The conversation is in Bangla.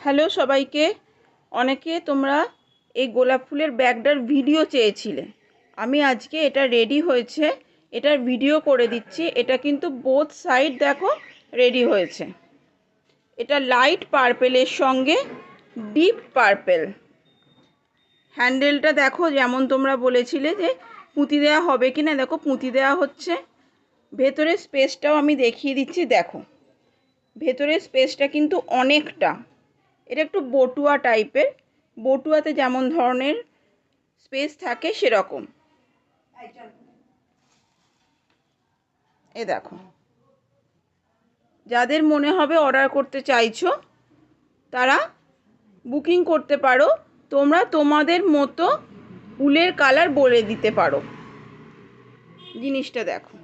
হ্যালো সবাইকে। অনেকে তোমরা এই গোলাপ ফুলের ব্যাগটার ভিডিও চেয়েছিলে। আমি আজকে এটা রেডি হয়েছে, এটার ভিডিও করে দিচ্ছি। এটা কিন্তু বোথ সাইড দেখো রেডি হয়েছে। এটা লাইট পার্পেলের সঙ্গে ডিপ পার্পেল। হ্যান্ডেলটা দেখো, যেমন তোমরা বলেছিলে যে পুঁতি দেওয়া হবে কি না, দেখো পুঁতি দেওয়া হচ্ছে। ভেতরের স্পেসটাও আমি দেখিয়ে দিচ্ছি। দেখো ভেতরের স্পেসটা কিন্তু অনেকটা, এটা একটু বটুয়া টাইপের। বটুয়াতে যেমন ধরনের স্পেস থাকে সেরকম। এ দেখো, যাদের মনে হবে অর্ডার করতে চাইছো তারা বুকিং করতে পারো। তোমরা তোমাদের মতো উলের কালার বলে দিতে পারো। জিনিসটা দেখো।